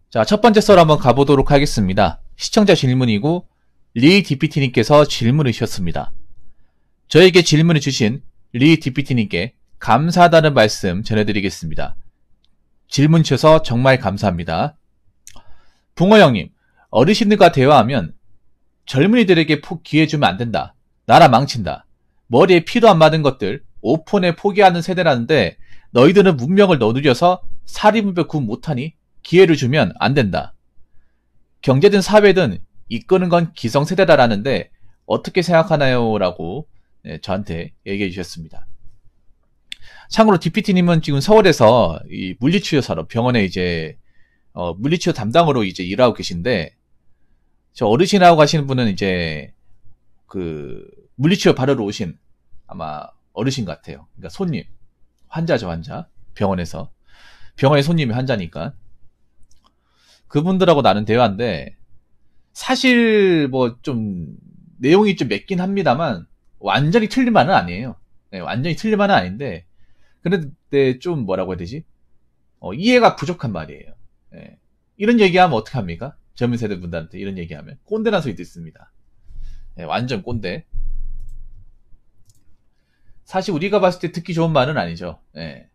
자, 첫 번째 썰 한번 가보도록 하겠습니다. 시청자 질문이고 리DPT님께서 질문을 주셨습니다. 저에게 질문을 주신 리DPT님께 감사하다는 말씀 전해드리겠습니다. 질문 주셔서 정말 감사합니다. 붕어 형님, 어르신들과 대화하면 젊은이들에게 기회 주면 안 된다. 나라 망친다. 머리에 피도 안 맞은 것들 오폰에 포기하는 세대라는데 너희들은 문명을 너누려서 사리분별 구분 못하니 기회를 주면 안 된다. 경제든 사회든 이끄는 건 기성세대다라는데 어떻게 생각하나요? 라고 저한테 얘기해 주셨습니다. 참고로 DPT님은 지금 서울에서 이 물리치료 산업 병원에 이제 물리치료 담당으로 이제 일하고 계신데, 저 어르신하고 가시는 분은 이제 그 물리치료 받으러 오신 아마 어르신 같아요. 그러니까 손님, 환자죠, 환자. 병원에서. 병원의 손님이 환자니까. 그분들하고 나눈 대화인데, 사실 뭐 좀 내용이 좀 맵긴 합니다만 완전히 틀린 말은 아니에요. 네, 완전히 틀린 말은 아닌데, 그런데 좀 뭐라고 해야 되지? 이해가 부족한 말이에요. 네. 이런 얘기하면 어떡합니까? 젊은 세대 분들한테 이런 얘기하면 꼰대란 소리 듣습니다. 네, 완전 꼰대. 사실 우리가 봤을 때 듣기 좋은 말은 아니죠. 네.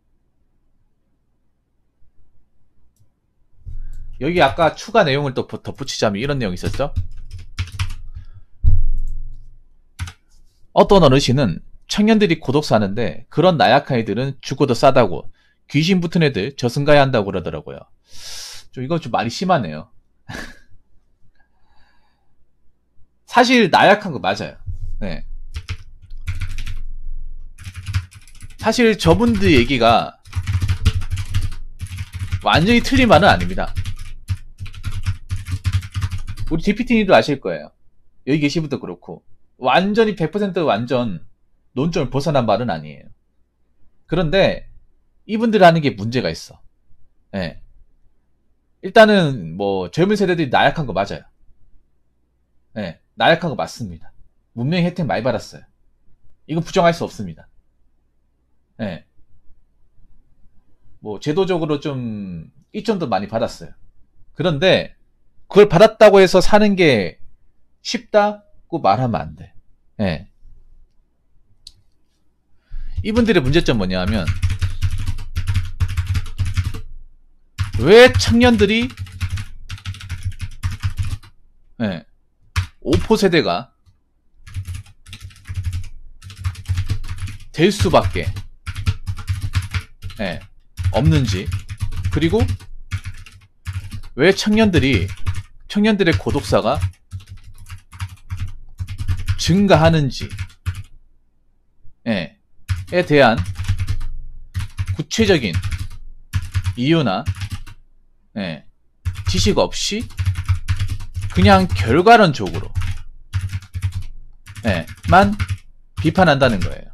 여기 아까 추가 내용을 또 덧붙이자면 이런 내용이 있었죠. 어떤 어르신은 청년들이 고독 사는데 그런 나약한 애들은 죽어도 싸다고, 귀신 붙은 애들 저승 가야 한다고 그러더라고요. 이거 좀 말이 심하네요. 사실 나약한 거 맞아요. 네. 사실 저분들 얘기가 완전히 틀린 말은 아닙니다. 우리 DPT님도 아실 거예요. 여기 계신 분도 그렇고 완전히 100% 완전 논점을 벗어난 말은 아니에요. 그런데 이분들 하는 게 문제가 있어. 네. 일단은 뭐 젊은 세대들이 나약한 거 맞아요. 네. 나약한 거 맞습니다. 문명의 혜택 많이 받았어요. 이건 부정할 수 없습니다. 네. 뭐 제도적으로 좀 이점도 많이 받았어요. 그런데 그걸 받았다고 해서 사는 게 쉽다고 말하면 안 돼. 네. 이분들의 문제점 뭐냐면, 왜 청년들이 5포 세대가 될 수밖에 없는지, 그리고 왜 청년들의 고독사가 증가하는지에 대한 구체적인 이유나 지식 없이 그냥 결과론적으로 만 비판한다는 거예요.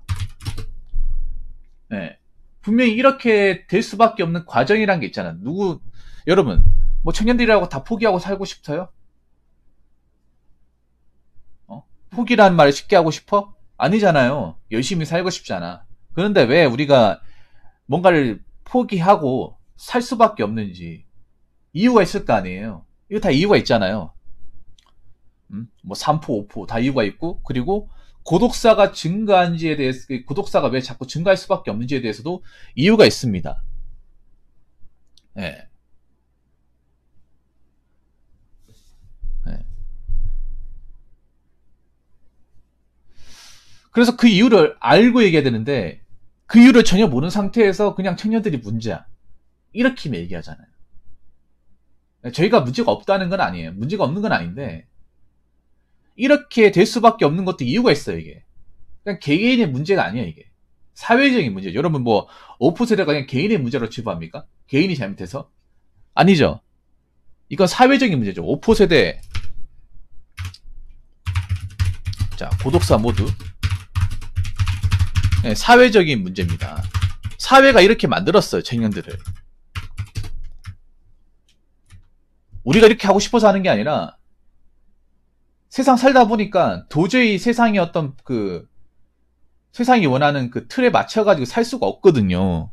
분명히 이렇게 될 수밖에 없는 과정이란 게 있잖아. 여러분, 뭐 청년들이라고 다 포기하고 살고 싶어요? 포기라는 말을 쉽게 하고 싶어? 아니잖아요. 열심히 살고 싶잖아. 그런데 왜 우리가 뭔가를 포기하고 살 수밖에 없는지 이유가 있을 거 아니에요. 이거 다 이유가 있잖아요. 뭐 3포, 5포 다 이유가 있고, 그리고 고독사가 증가한지에 대해서, 고독사가 왜 자꾸 증가할 수밖에 없는지에 대해서도 이유가 있습니다. 네. 그래서 그 이유를 알고 얘기해야 되는데, 그 이유를 전혀 모르는 상태에서 그냥 청년들이 문제야, 이렇게 얘기하잖아요. 저희가 문제가 없다는 건 아니에요. 문제가 없는 건 아닌데, 이렇게 될 수밖에 없는 것도 이유가 있어요. 이게 그냥 개개인의 문제가 아니야. 이게 사회적인 문제죠. 여러분, 뭐 오프 세대가 그냥 개인의 문제로 치부합니까? 개인이 잘못해서? 아니죠. 이건 사회적인 문제죠. 오프 세대, 자, 고독사 모두 사회적인 문제입니다. 사회가 이렇게 만들었어요. 청년들을. 우리가 이렇게 하고 싶어서 하는 게 아니라 세상 살다 보니까 도저히 세상의 어떤 세상이 원하는 그 틀에 맞춰가지고 살 수가 없거든요.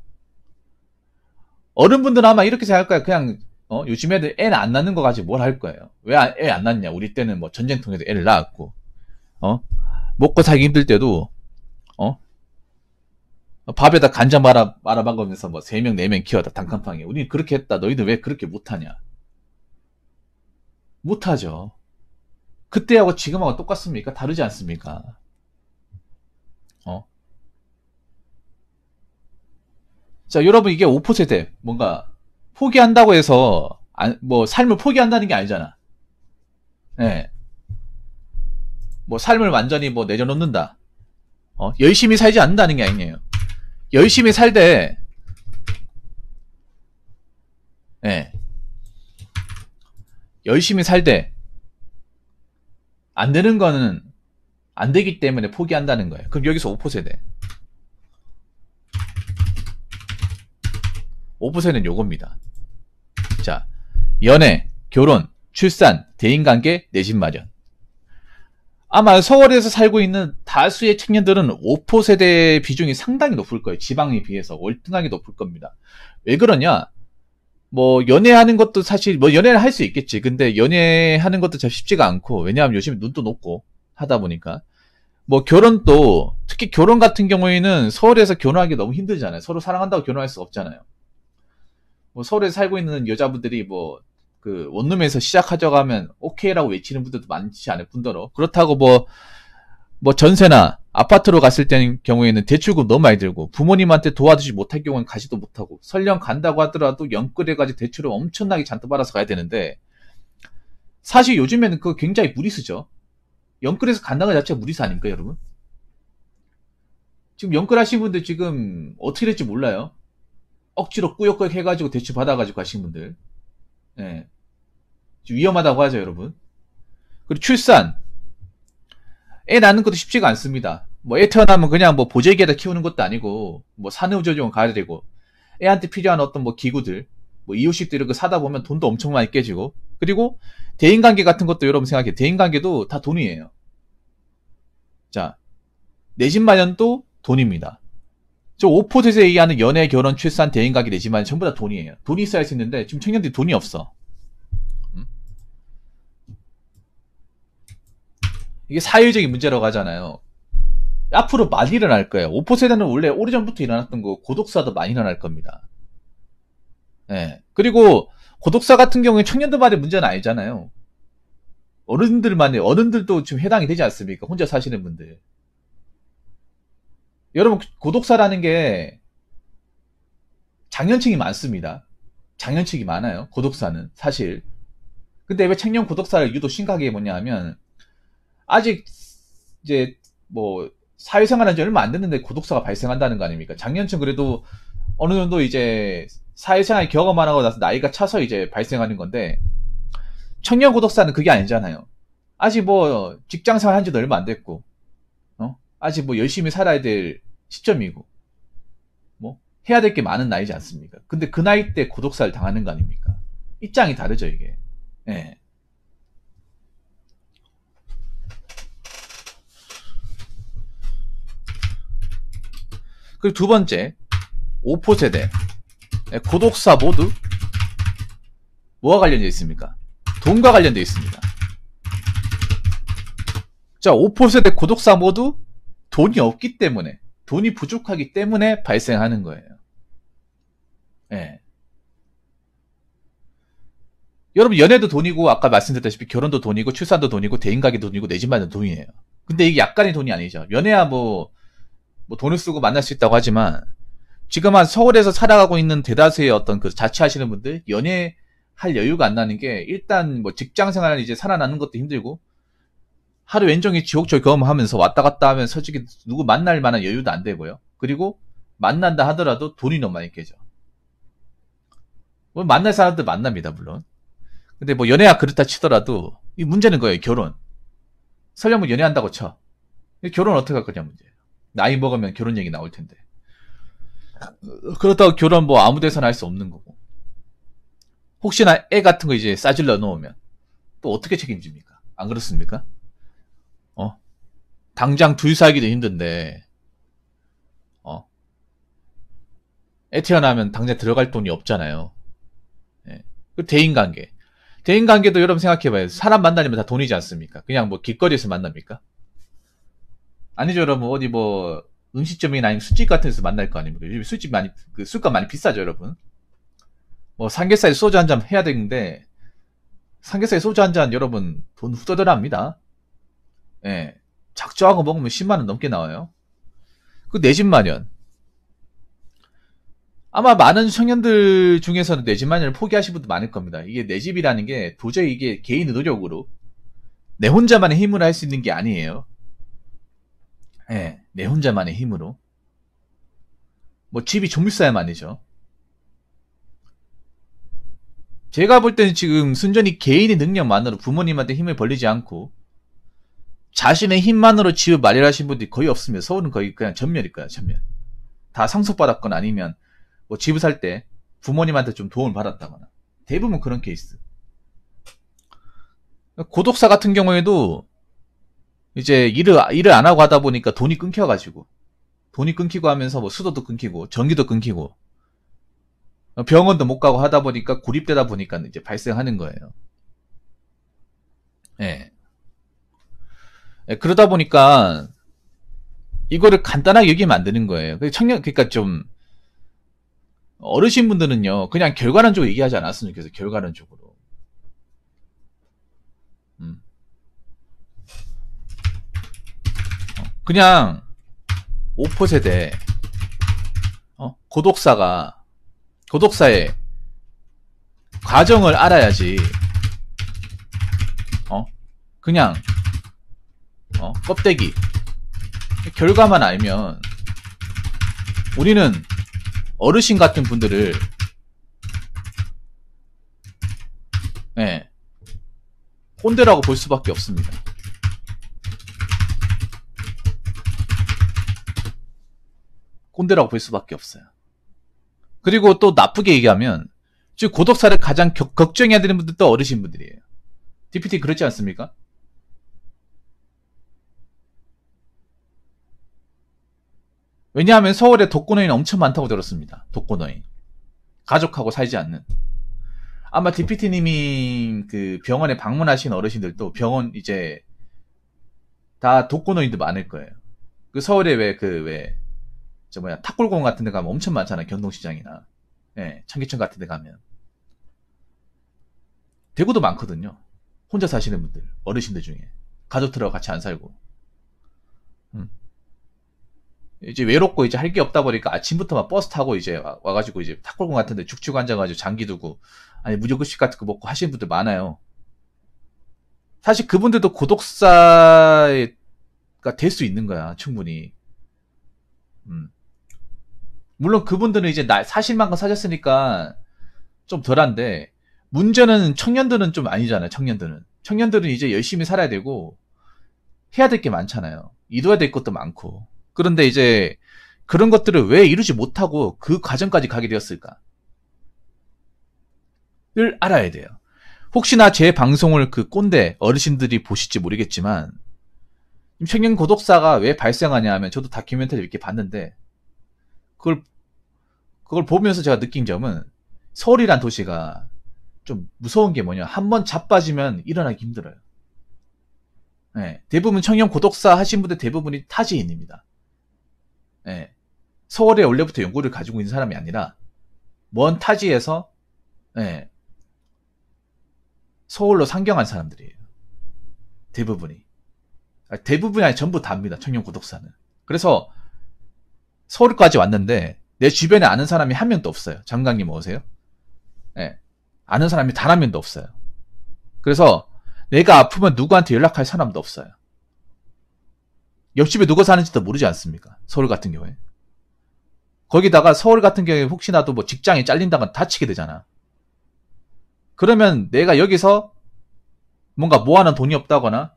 어른분들은 아마 이렇게 생각할 거야. 그냥 요즘 애들 애는 안 낳는 거 가지고 뭘 할 거예요. 왜 애 안 낳냐? 우리 때는 뭐 전쟁통에서 애를 낳았고, 먹고 살기 힘들 때도, 어? 밥에다 간장 말아 먹으면서 뭐 3명, 4명 키워다 단칸방에. 우리는 그렇게 했다. 너희들 왜 그렇게 못하냐? 못하죠. 그때하고 지금하고 똑같습니까? 다르지 않습니까? 어? 자, 여러분 이게 5%세대 뭔가 포기한다고 해서 뭐 삶을 포기한다는 게 아니잖아. 예. 뭐 삶을 완전히 뭐 내려놓는다. 열심히 살지 않는다는 게 아니에요. 열심히 살되, 예. 열심히 살되 안 되는 거는 안 되기 때문에 포기한다는 거예요. 그럼 여기서 5%세대. 5%는 요겁니다. 자, 연애, 결혼, 출산, 대인관계, 내 집 마련. 아마 서울에서 살고 있는 다수의 청년들은 5%세대 비중이 상당히 높을 거예요. 지방에 비해서 월등하게 높을 겁니다. 왜 그러냐? 뭐 연애하는 것도 사실 뭐 연애를 할 수 있겠지. 근데 연애하는 것도 참 쉽지가 않고, 왜냐하면 요즘 눈도 높고 하다 보니까 뭐 결혼도, 특히 결혼 같은 경우에는 서울에서 결혼하기 너무 힘들잖아요. 서로 사랑한다고 결혼할 수 없잖아요. 뭐 서울에 살고 있는 여자분들이 뭐 그 원룸에서 시작하자고 하면 오케이라고 외치는 분들도 많지 않을 뿐더러, 그렇다고 뭐 전세나 아파트로 갔을 때는 경우에는 대출금 너무 많이 들고 부모님한테 도와주지 못할 경우는 가지도 못하고, 설령 간다고 하더라도 연끌해가지고 대출을 엄청나게 잔뜩 받아서 가야 되는데, 사실 요즘에는 그거 굉장히 무리수죠. 연끌해서 간다는 것 자체가 무리수 아닙니까, 여러분? 지금 연끌하신 분들 지금 어떻게 될지 몰라요. 억지로 꾸역꾸역 해가지고 대출 받아가지고 가신 분들. 예. 위험하다고 하죠, 여러분. 그리고 출산. 애 낳는 것도 쉽지가 않습니다. 뭐 애 태어나면 그냥 뭐 보재기에다 키우는 것도 아니고, 뭐 산후조리원 가야 되고, 애한테 필요한 어떤 뭐 기구들, 뭐 이유식들 이런 거 사다 보면 돈도 엄청 많이 깨지고, 그리고 대인관계 같은 것도 여러분 생각해. 대인관계도 다 돈이에요. 자, 내 집 마련도 돈입니다. 저 5%에서 얘기하는 연애, 결혼, 출산, 대인관계, 내 집 마련 전부 다 돈이에요. 돈이 있어야 할 수 있는데 지금 청년들이 돈이 없어. 이게 사회적인 문제라고 하잖아요. 앞으로 많이 일어날 거예요. 5%는 원래 오래전부터 일어났던 거, 고독사도 많이 일어날 겁니다. 예. 그리고 고독사 같은 경우에 청년들만의 문제는 아니잖아요. 어른들도 지금 해당이 되지 않습니까? 혼자 사시는 분들. 여러분, 고독사라는 게 장년층이 많습니다. 장년층이 많아요. 고독사는 사실. 근데 왜 청년 고독사를 유독 심각하게 뭐냐 하면, 아직 이제 뭐 사회생활 한 지 얼마 안 됐는데 고독사가 발생한다는 거 아닙니까? 장년층 그래도 어느 정도 이제 사회생활 경험만 하고 나서 나이가 차서 이제 발생하는 건데, 청년 고독사는 그게 아니잖아요. 아직 뭐 직장생활 한 지도 얼마 안 됐고, 아직 뭐 열심히 살아야 될 시점이고, 뭐 해야 될 게 많은 나이지 않습니까? 근데 그 나이 때 고독사를 당하는 거 아닙니까? 입장이 다르죠, 이게. 예. 그리고 두 번째, 5%세대. 고독사 모두 뭐와 관련되어 있습니까? 돈과 관련되어 있습니다. 자, 5%세대 고독사 모두 돈이 없기 때문에, 돈이 부족하기 때문에 발생하는 거예요. 예. 여러분, 연애도 돈이고, 아까 말씀드렸다시피 결혼도 돈이고, 출산도 돈이고, 대인가게도 돈이고, 내 집 마련도 돈이에요. 근데 이게 약간의 돈이 아니죠. 연애야 뭐 돈을 쓰고 만날 수 있다고 하지만, 지금 한 서울에서 살아가고 있는 대다수의 어떤 그 자취하시는 분들, 연애할 여유가 안 나는 게, 일단 뭐 직장 생활을 이제 살아나는 것도 힘들고, 하루 왼종일 지옥철 경험하면서 왔다 갔다 하면 솔직히 누구 만날 만한 여유도 안 되고요. 그리고 만난다 하더라도 돈이 너무 많이 깨져. 뭐 만날 사람들 만납니다, 물론. 근데 뭐 연애가 그렇다 치더라도 이 문제는 거예요. 결혼. 설령 뭐 연애한다고 쳐. 결혼 어떻게 할 거냐 문제예요. 나이 먹으면 결혼 얘기 나올 텐데. 그렇다고 결혼 뭐 아무 데서나 할 수 없는 거고. 혹시나 애 같은 거 이제 싸질러 놓으면 또 어떻게 책임집니까? 안 그렇습니까? 당장 둘 살기도 힘든데, 애 태어나면 당장 들어갈 돈이 없잖아요. 예. 그 대인관계. 대인관계도 여러분 생각해봐요. 사람 만나려면 다 돈이지 않습니까? 그냥 뭐 길거리에서 만납니까? 아니죠, 여러분. 어디 뭐 음식점이나 아니면 술집 같은 데서 만날 거 아닙니까? 요즘 술집 많이, 그 술값 많이 비싸죠, 여러분. 뭐 삼겹살에 소주 한 잔 해야 되는데 삼겹살에 소주 한 잔 여러분 돈 후더더랍니다. 예. 작정하고 먹으면 10만 원 넘게 나와요. 그 내 집 마련. 아마 많은 청년들 중에서는 내 집 마련을 포기하신 분도 많을 겁니다. 이게 내 집이라는 게 도저히 이게 개인의 노력으로 내 혼자만의 힘으로 할 수 있는 게 아니에요. 예, 내 혼자만의 힘으로. 뭐 집이 좀 있어야만이죠. 제가 볼 때는 지금 순전히 개인의 능력만으로 부모님한테 힘을 벌리지 않고 자신의 힘만으로 집을 마련하신 분들이 거의 없으면 서울은 거의 그냥 전멸일 거야, 전멸. 다 상속받았거나 아니면 뭐 집을 살 때 부모님한테 좀 도움을 받았다거나. 대부분 그런 케이스. 고독사 같은 경우에도 이제 일을 안 하고 하다 보니까 돈이 끊겨가지고 돈이 끊기고 하면서 뭐 수도도 끊기고 전기도 끊기고 병원도 못 가고 하다 보니까 고립되다 보니까 이제 발생하는 거예요. 예. 예, 그러다 보니까 이거를 간단하게 여기면 안 되는 거예요. 그러니까 좀 어르신분들은요, 그냥 결과론적으로 얘기하지 않았으면 좋겠어요. 결과론적으로. 그냥 5%세대 고독사의 과정을 알아야지. 그냥 껍데기 결과만 알면 우리는 어르신 같은 분들을 꼰대라고 볼 수밖에 없습니다. 꼰대라고 볼 수밖에 없어요. 그리고 또 나쁘게 얘기하면 즉 고독사를 가장 걱정해야 되는 분들도 어르신 분들이에요. DPT 그렇지 않습니까? 왜냐하면 서울에 독거노인 엄청 많다고 들었습니다. 독거노인. 가족하고 살지 않는. 아마 DPT님이 그 병원에 방문하신 어르신들도 병원 이제 다 독거노인도 많을 거예요. 그 서울에 탁골공 같은 데 가면 엄청 많잖아요. 경동시장이나. 청계천 같은 데 가면. 대구도 많거든요. 혼자 사시는 분들, 어르신들 중에. 가족들하고 같이 안 살고. 이제 외롭고 이제 할 게 없다 보니까 아침부터 막 버스 타고 이제 와가지고 이제 탁골공 같은 데 죽죽 앉아가지고 장기 두고, 아니, 무조건식 같은 거 먹고 하시는 분들 많아요. 사실 그분들도 고독사가 될 수 있는 거야, 충분히. 물론 그분들은 이제 사실 만큼 사셨으니까 좀 덜한데, 문제는 청년들은 좀 아니잖아요, 청년들은. 청년들은 이제 열심히 살아야 되고, 해야 될 게 많잖아요. 이뤄야 될 것도 많고. 그런데 이제 그런 것들을 왜 이루지 못하고 그 과정까지 가게 되었을까? 를 알아야 돼요. 혹시나 제 방송을 그 꼰대 어르신들이 보실지 모르겠지만, 청년 고독사가 왜 발생하냐 하면 저도 다큐멘터리 이렇게 봤는데, 그걸 보면서 제가 느낀 점은 서울이란 도시가 좀 무서운 게 뭐냐. 한번 자빠지면 일어나기 힘들어요. 대부분 청년 고독사 하신 분들 대부분이 타지인입니다. 서울에 원래부터 연고를 가지고 있는 사람이 아니라 먼 타지에서 서울로 상경한 사람들이에요. 대부분이. 대부분이 아니 전부 다입니다. 청년 고독사는. 그래서 서울까지 왔는데 내 주변에 아는 사람이 한 명도 없어요. 장관님 오세요? 아는 사람이 단 한 명도 없어요. 그래서 내가 아프면 누구한테 연락할 사람도 없어요. 옆집에 누가 사는지도 모르지 않습니까? 서울 같은 경우에. 거기다가 서울 같은 경우에 혹시나도 뭐 직장이 잘린다거나 다치게 되잖아. 그러면 내가 여기서 뭔가 모아놓은 돈이 없다거나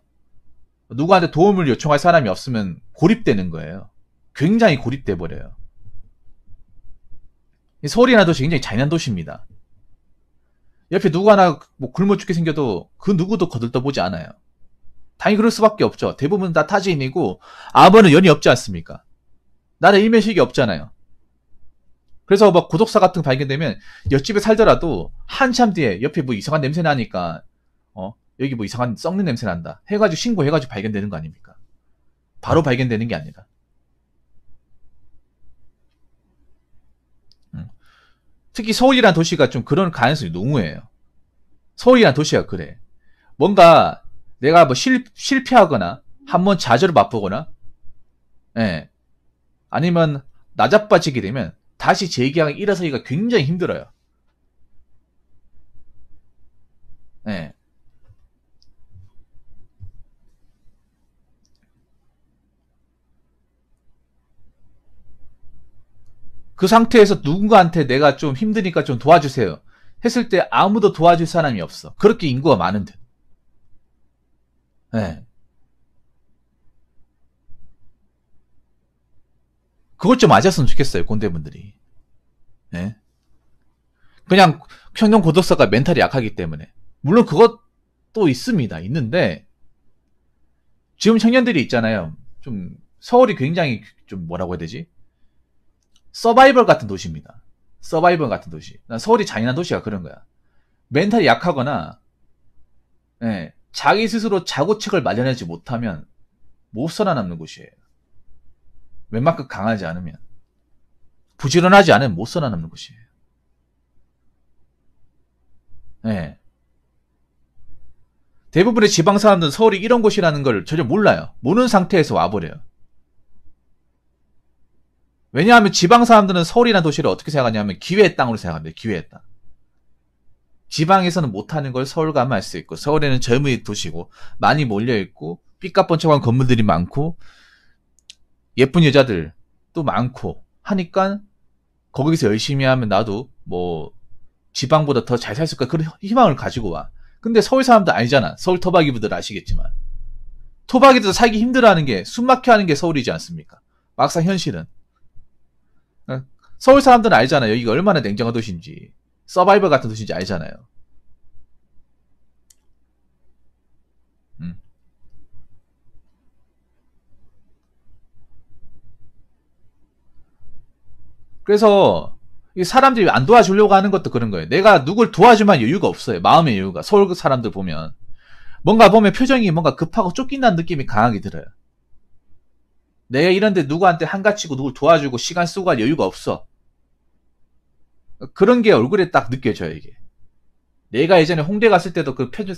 누구한테 도움을 요청할 사람이 없으면 고립되는 거예요. 굉장히 고립돼 버려요. 서울이나 도시 굉장히 잔인한 도시입니다. 옆에 누구 하나 뭐 굶어 죽게 생겨도 그 누구도 거들떠보지 않아요. 당연히 그럴 수밖에 없죠. 대부분 다 타지인이고 아무는 연이 없지 않습니까? 나는 일면식이 없잖아요. 그래서 막 고독사 같은 거 발견되면 옆집에 살더라도 한참 뒤에 옆에 뭐 이상한 냄새 나니까 여기 뭐 이상한 썩는 냄새 난다 해가지고 신고해가지고 발견되는 거 아닙니까? 바로 발견되는 게 아니라. 특히 서울이란 도시가 좀 그런 가능성이 농후해요. 서울이란 도시가 그래. 뭔가 내가 뭐 실패하거나 한번 좌절을 맛보거나 예. 아니면 나자빠지게 되면 다시 재기하기 일어서기가 굉장히 힘들어요. 예. 그 상태에서 누군가한테 내가 좀 힘드니까 좀 도와주세요 했을 때 아무도 도와줄 사람이 없어. 그렇게 인구가 많은데. 예. 그것 좀 아셨으면 좋겠어요, 꼰대분들이. 예. 그냥 평균 고독사가 멘탈이 약하기 때문에. 물론 그것도 있습니다. 있는데 지금 청년들이 있잖아요. 좀 서울이 굉장히 좀 뭐라고 해야 되지? 서바이벌 같은 도시입니다. 서바이벌 같은 도시. 난 서울이 잔인한 도시가 그런 거야. 멘탈이 약하거나 예, 자기 스스로 자구책을 마련하지 못하면 못 살아남는 곳이에요. 웬만큼 강하지 않으면 부지런하지 않으면 못 살아남는 곳이에요. 예. 대부분의 지방 사람들은 서울이 이런 곳이라는 걸 전혀 몰라요. 모르는 상태에서 와버려요. 왜냐하면 지방 사람들은 서울이라는 도시를 어떻게 생각하냐면 기회의 땅으로 생각합니다. 기회의 땅. 지방에서는 못하는 걸 서울 가면 할 수 있고, 서울에는 젊은이 도시고 많이 몰려있고 삐까뻔쩍한 건물들이 많고 예쁜 여자들 또 많고 하니까 거기서 열심히 하면 나도 뭐 지방보다 더 잘 살 수 있을까, 그런 희망을 가지고 와. 근데 서울 사람들 아니잖아. 서울 토박이분들 아시겠지만 토박이도 살기 힘들어하는 게, 숨막혀 하는 게 서울이지 않습니까? 막상 현실은 서울 사람들은 알잖아요. 여기가 얼마나 냉정한 도시인지, 서바이벌 같은 도시인지 알잖아요. 그래서 이 사람들이 안 도와주려고 하는 것도 그런 거예요. 내가 누굴 도와주면 여유가 없어요. 마음의 여유가. 서울 사람들 보면 뭔가 보면 표정이 뭔가 급하고 쫓긴다는 느낌이 강하게 들어요. 내가 이런데 누구한테 한가치고 누굴 도와주고 시간 쓰고 할 여유가 없어. 그런 게 얼굴에 딱 느껴져요, 이게. 내가 예전에 홍대 갔을 때도 그 표정,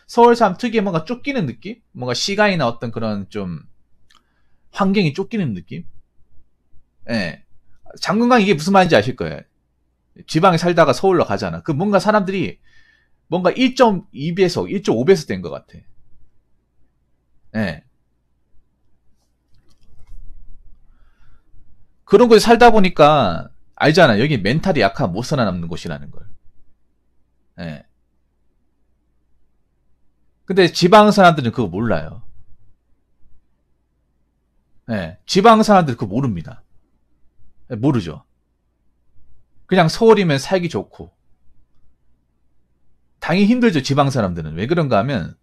서울 사람 특유의 뭔가 쫓기는 느낌? 뭔가 시간이나 어떤 그런 좀 환경이 쫓기는 느낌? 예. 장군강 이게 무슨 말인지 아실 거예요. 지방에 살다가 서울로 가잖아. 그 뭔가 사람들이 뭔가 1.2배속, 1.5배속 된 것 같아. 예. 그런 곳에 살다 보니까 알잖아. 여기 멘탈이 약하면 못 살아남는 곳이라는 걸. 예. 근데 지방 사람들은 그거 몰라요. 예. 지방 사람들 그거 모릅니다. 예, 모르죠. 그냥 서울이면 살기 좋고. 당연히 힘들죠, 지방 사람들은. 왜 그런가 하면,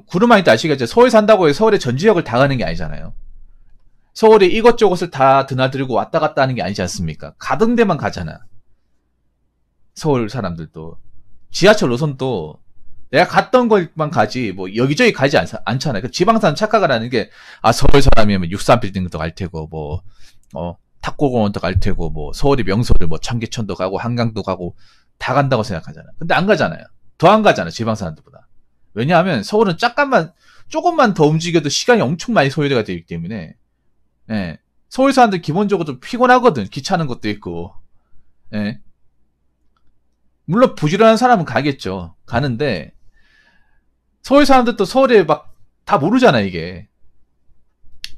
구름아이 때 아시겠죠? 서울 산다고 해서 서울의 전 지역을 다 가는 게 아니잖아요. 서울에 이것저것을 다 드나들고 왔다 갔다 하는 게 아니지 않습니까? 가던 데만 가잖아. 서울 사람들도. 지하철 노선도 내가 갔던 곳만 가지, 뭐, 여기저기 가지 않잖아요. 그 지방사람 착각을 하는 게, 아, 서울 사람이면 63빌딩도 갈 테고, 뭐, 탁구공원도 갈 테고, 뭐, 서울의 명소를 뭐, 청계천도 가고, 한강도 가고, 다 간다고 생각하잖아. 근데 안 가잖아요. 더 안 가잖아, 지방사람들보다. 왜냐하면 서울은 조금만 더 움직여도 시간이 엄청 많이 소요가 되기 때문에, 예. 서울 사람들 기본적으로 좀 피곤하거든. 귀찮은 것도 있고, 예. 물론 부지런한 사람은 가겠죠. 가는데, 서울 사람들도 서울에 막 다 모르잖아, 이게.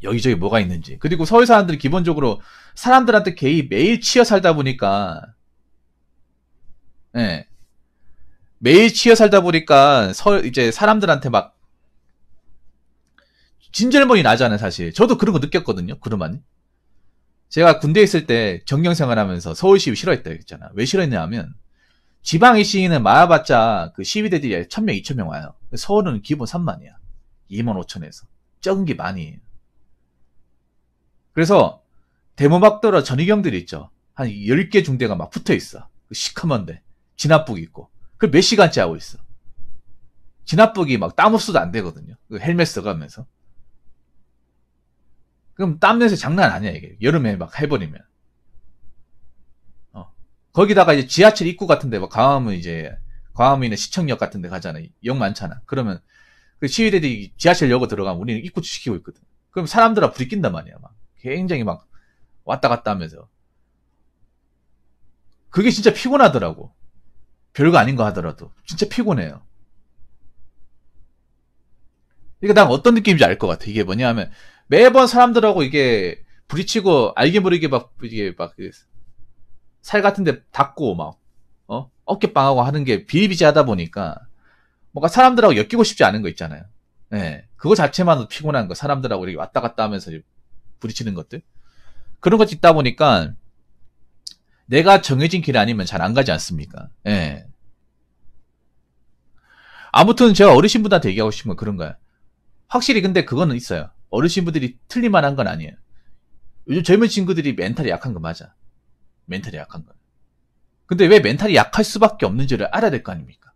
여기저기 뭐가 있는지. 그리고 서울 사람들이 기본적으로 사람들한테 매일 치여 살다 보니까, 예. 매일 치여 살다 보니까 이제 사람들한테 막 진절머리 나잖아요, 사실. 저도 그런 거 느꼈거든요, 그러면. 제가 군대에 있을 때 정경생활 하면서 서울 시위 싫어했다 했잖아. 왜 싫어했냐 하면, 지방의 시위는 많아봤자 그 시위대들이 1000명, 2000명 와요. 서울은 기본 3만이야. 25,000에서. 적은 게 많이. 그래서 대모막도로 전위경들이 있죠. 한 10개 중대가 막 붙어 있어. 시커먼데. 진압복 입고. 그걸 몇 시간째 하고 있어. 진압복이 막 땀 없어도 안 되거든요. 그 헬멧 써가면서. 그럼 땀 냄새 장난 아니야, 이게. 여름에 막 해버리면. 거기다가 이제 지하철 입구 같은데, 막 광화문이나 시청역 같은데 가잖아. 역 많잖아. 그러면 그 시위대들이 지하철역으로 들어가면 우리는 입구 지키고 있거든. 그럼 사람들아 불이 낀단 말이야. 막 굉장히 막 왔다 갔다 하면서. 그게 진짜 피곤하더라고. 별거 아닌 거 하더라도. 진짜 피곤해요. 그러니까 난 어떤 느낌인지 알 것 같아. 이게 뭐냐 하면, 매번 사람들하고 이게 부딪히고, 알게 모르게 이게 살 같은데 닿고, 어깨빵하고 하는 게 비일비재하다 보니까, 뭔가 사람들하고 엮이고 싶지 않은 거 있잖아요. 예. 그거 자체만으로 피곤한 거. 사람들하고 이렇게 왔다 갔다 하면서 부딪히는 것들. 그런 것이 있다 보니까, 내가 정해진 길 아니면 잘 안 가지 않습니까? 예. 아무튼 제가 어르신분들한테 얘기하고 싶은 건 그런 거야. 확실히 근데 그거는 있어요. 어르신분들이 틀릴만한 건 아니에요. 요즘 젊은 친구들이 멘탈이 약한 거 맞아. 멘탈이 약한 거. 근데 왜 멘탈이 약할 수밖에 없는지를 알아야 될 거 아닙니까?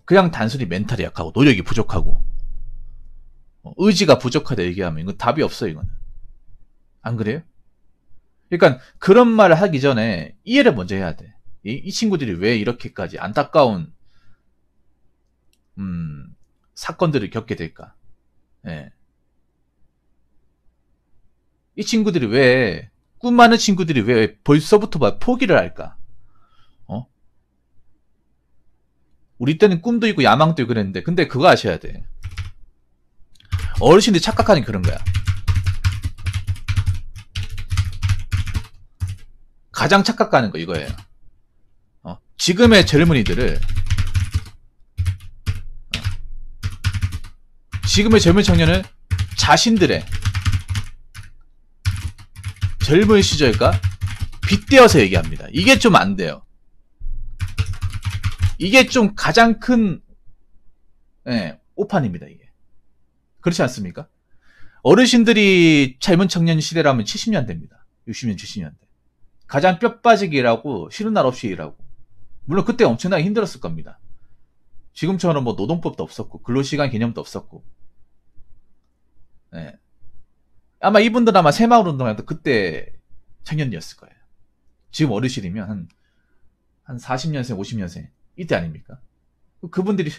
그냥 단순히 멘탈이 약하고 노력이 부족하고 의지가 부족하다 얘기하면 이건 답이 없어요. 이거는. 안 그래요? 그러니까 그런 말을 하기 전에 이해를 먼저 해야 돼. 이 친구들이 왜 이렇게까지 안타까운 사건들을 겪게 될까? 예. 이 친구들이 왜, 꿈 많은 친구들이 왜 벌써부터 포기를 할까? 우리 때는 꿈도 있고 야망도 있고 그랬는데, 근데 그거 아셔야 돼. 어르신들이 착각하는 그런 거야. 가장 착각하는 거 이거예요. 지금의 젊은이들을, 지금의 젊은 청년을 자신들의 젊은 시절과 빗대어서 얘기합니다. 이게 좀 안 돼요. 이게 좀 가장 큰 오판입니다. 이게 그렇지 않습니까? 어르신들이 젊은 청년 시대라면 70년대입니다. 60년, 70년대. 가장 뼈 빠지게 일하고 쉬는 날 없이 일하고. 물론 그때 엄청나게 힘들었을 겁니다. 지금처럼 뭐 노동법도 없었고 근로시간 개념도 없었고. 네. 아마 이분들 아마 새마을 운동할 때 그때 청년이었을 거예요. 지금 어르신이면 한 40년생, 50년생 이때 아닙니까? 그분들이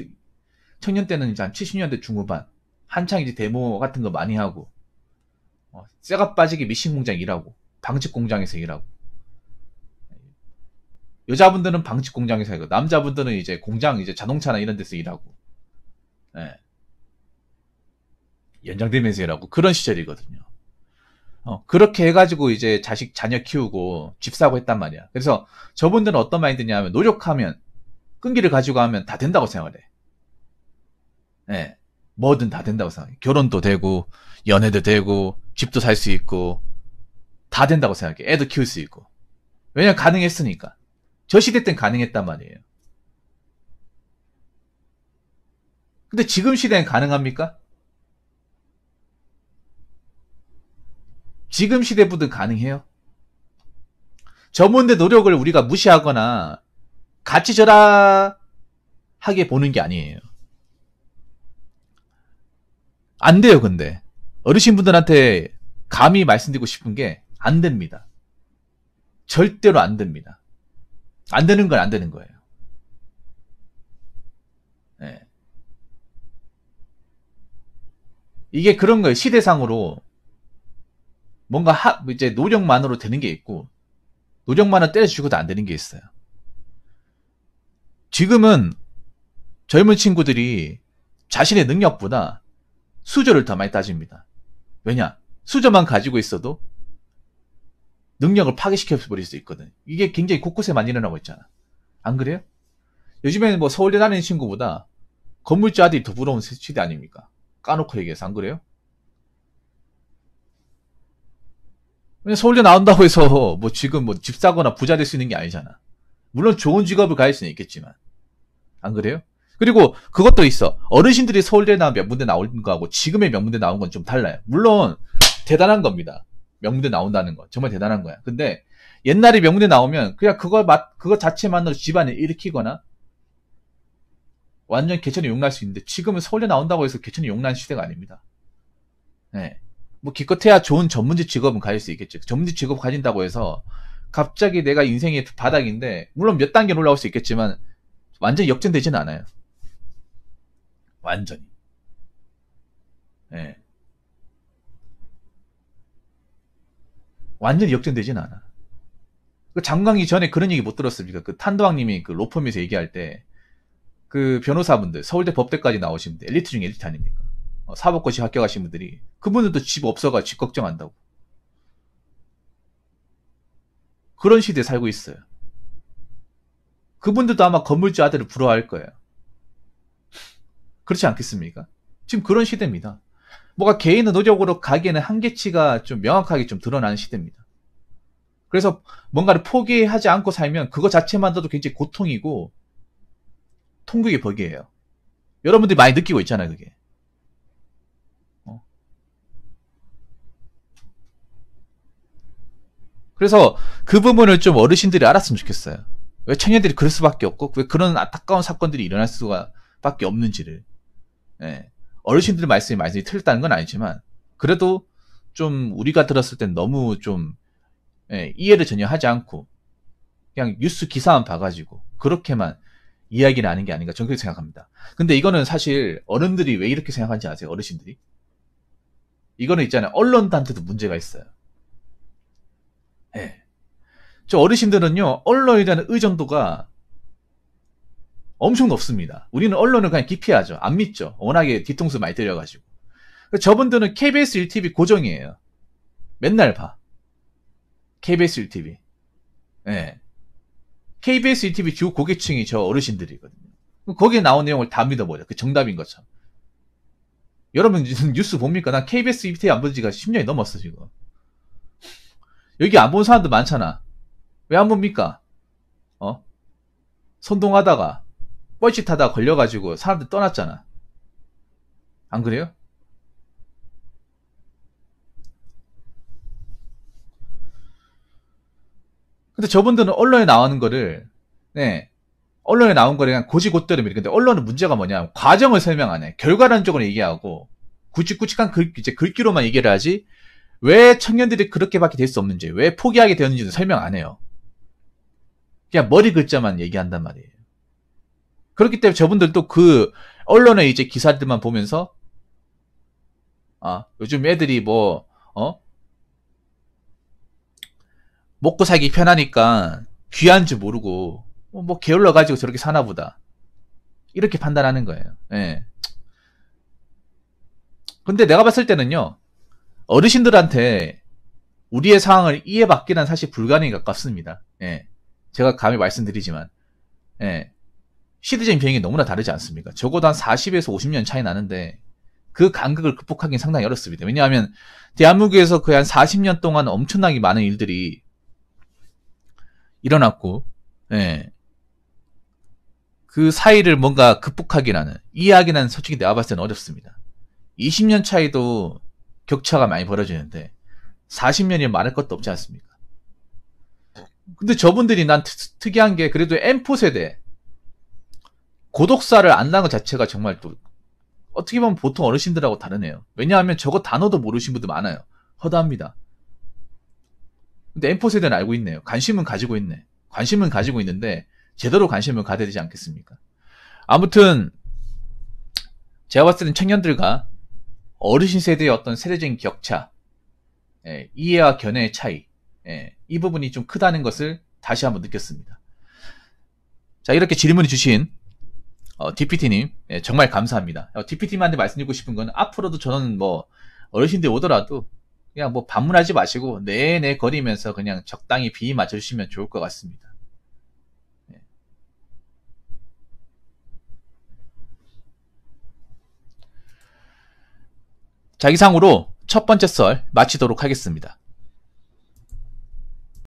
청년 때는 이제 한 70년대 중후반 한창 이제 데모 같은 거 많이 하고 쇠가 빠지게 미싱 공장 일하고 방직 공장에서 일하고 여자분들은 방직 공장에서 일하고 남자분들은 이제 공장 이제 자동차나 이런 데서 일하고 연장되면서 일하고 그런 시절이거든요. 그렇게 해가지고 이제 자녀 키우고 집 사고 했단 말이야. 그래서 저분들은 어떤 마인드냐 하면 노력하면 끈기를 가지고 하면 다 된다고 생각을 해. 뭐든 다 된다고 생각해. 결혼도 되고 연애도 되고 집도 살 수 있고 다 된다고 생각해. 애도 키울 수 있고. 왜냐면 가능했으니까. 저 시대 땐 가능했단 말이에요. 근데 지금 시대엔 가능합니까? 지금 시대부터 가능해요? 저분의 노력을 우리가 무시하거나 가치절하하게 보는 게 아니에요. 안 돼요, 근데. 어르신분들한테 감히 말씀드리고 싶은 게 안 됩니다. 절대로 안 됩니다. 안 되는 건 안 되는 거예요. 네. 이게 그런 거예요. 시대상으로 뭔가 이제 노력만으로 되는 게 있고 노력만은 때려주고도 안 되는 게 있어요. 지금은 젊은 친구들이 자신의 능력보다 수저를 더 많이 따집니다. 왜냐? 수저만 가지고 있어도 능력을 파괴시켜버릴 수 있거든. 이게 굉장히 곳곳에 많이 일어나고 있잖아. 안 그래요? 요즘에는 뭐 서울대 다니는 친구보다 건물주 아들이 더 부러운 시대 아닙니까? 까놓고 얘기해서 안 그래요? 서울대 나온다고 해서 뭐 지금 뭐 집 사거나 부자 될 수 있는 게 아니잖아. 물론 좋은 직업을 가질 수는 있겠지만. 안 그래요? 그리고 그것도 있어. 어르신들이 서울대 나온 명문대 나온 거하고 지금의 명문대 나온 건 좀 달라요. 물론 대단한 겁니다. 명문대 나온다는 거. 정말 대단한 거야. 근데 옛날에 명문대 나오면 그냥 그거 자체만으로 집안을 일으키거나 완전 개천에 용날 수 있는데 지금은 서울대 나온다고 해서 개천에 용나는 시대가 아닙니다. 네. 뭐 기껏해야 좋은 전문직 직업은 가질 수 있겠죠. 전문직 직업 가진다고 해서 갑자기 내가 인생의 바닥인데 물론 몇 단계는 올라올 수 있겠지만 완전히 역전되지는 않아요. 완전히. 네. 완전히 역전되지는 않아. 그 장관기 전에 그런 얘기 못 들었습니까? 그 탄도왕님이 그 로펌에서 얘기할 때 그 변호사분들 서울대 법대까지 나오신 분들 엘리트 중에 엘리트 아닙니까? 사법고시 합격하신 분들이 그분들도 집 없어가 집 걱정한다고. 그런 시대에 살고 있어요. 그분들도 아마 건물주 아들을 부러워할 거예요. 그렇지 않겠습니까? 지금 그런 시대입니다. 뭐가 개인의 노력으로 가기에는 한계치가 좀 명확하게 좀 드러나는 시대입니다. 그래서 뭔가를 포기하지 않고 살면 그거 자체만으로도 굉장히 고통이고 통곡의 벽이에요. 여러분들이 많이 느끼고 있잖아요, 그게. 그래서 그 부분을 좀 어르신들이 알았으면 좋겠어요. 왜 청년들이 그럴 수밖에 없고 왜 그런 안타까운 사건들이 일어날 수가 밖에 없는지를. 예. 어르신들 말씀이 틀렸다는 건 아니지만 그래도 좀 우리가 들었을 땐 너무 좀 이해를 전혀 하지 않고 그냥 뉴스 기사만 봐가지고 그렇게만 이야기를 하는 게 아닌가 저는 그렇게 생각합니다. 근데 이거는 사실 어른들이 왜 이렇게 생각하는지 아세요? 어르신들이? 이거는 있잖아요. 언론한테도 문제가 있어요. 예. 저 어르신들은요, 언론에 대한 의존도가 엄청 높습니다. 우리는 언론을 그냥 기피하죠. 안 믿죠. 워낙에 뒤통수 많이 때려가지고. 저분들은 KBS 1TV 고정이에요. 맨날 봐. KBS 1TV. 예. KBS 1TV 주 고객층이 저 어르신들이거든요. 거기에 나온 내용을 다 믿어버려. 그 정답인 것처럼. 여러분 뉴스 봅니까? 난 KBS 1TV 안 본 지가 10년이 넘었어, 지금. 여기 안 본 사람도 많잖아. 왜 안 봅니까? 선동하다가 뻘짓하다가 걸려가지고 사람들 떠났잖아. 안 그래요? 근데 저분들은 언론에 나오는 거를 언론에 나온 거를 그냥 고지고대로 믿는 근데 언론은 문제가 뭐냐? 과정을 설명 안 해. 결과론적으로 얘기하고 굵직굵직한 이제 글귀로만 얘기를 하지 왜 청년들이 그렇게밖에 될 수 없는지 왜 포기하게 되었는지는 설명 안 해요. 그냥 머리 글자만 얘기한단 말이에요. 그렇기 때문에 저분들도 그 언론의 이제 기사들만 보면서 요즘 애들이 먹고 살기 편하니까 귀한 줄 모르고 뭐 게을러 가지고 저렇게 사나 보다. 이렇게 판단하는 거예요. 예. 근데 내가 봤을 때는요. 어르신들한테 우리의 상황을 이해받기란 사실 불가능에 가깝습니다. 예. 제가 감히 말씀드리지만 예. 시대적인 배경이 너무나 다르지 않습니까? 적어도 한 40에서 50년 차이 나는데 그 간극을 극복하기는 상당히 어렵습니다. 왜냐하면 대한민국에서 거의 한 40년 동안 엄청나게 많은 일들이 일어났고 예. 그 사이를 뭔가 극복하기라는 이해하기는 솔직히 내가 봤을 때는 어렵습니다. 20년 차이도 격차가 많이 벌어지는데 40년이 말할 것도 없지 않습니까? 근데 저분들이 난 특이한 게 그래도 M4 세대 고독사를 안다는 것 자체가 정말 또 어떻게 보면 보통 어르신들하고 다르네요. 왜냐하면 저거 단어도 모르신 분들 많아요. 허다합니다. 근데 M4 세대는 알고 있네요. 관심은 가지고 있네. 관심은 가지고 있는데 제대로 관심을 가져야 되지 않겠습니까? 아무튼 제가 봤을 때는 청년들과 어르신 세대의 어떤 세대적인 격차, 이해와 견해의 차이, 이 부분이 좀 크다는 것을 다시 한번 느꼈습니다. 자, 이렇게 질문을 주신 DPT님 정말 감사합니다. DPT님한테 말씀드리고 싶은 건 앞으로도 저는 어르신들 오더라도 그냥 반문하지 마시고 내내 거리면서 그냥 적당히 비위 맞춰주시면 좋을 것 같습니다. 자, 이상으로 첫 번째 썰 마치도록 하겠습니다.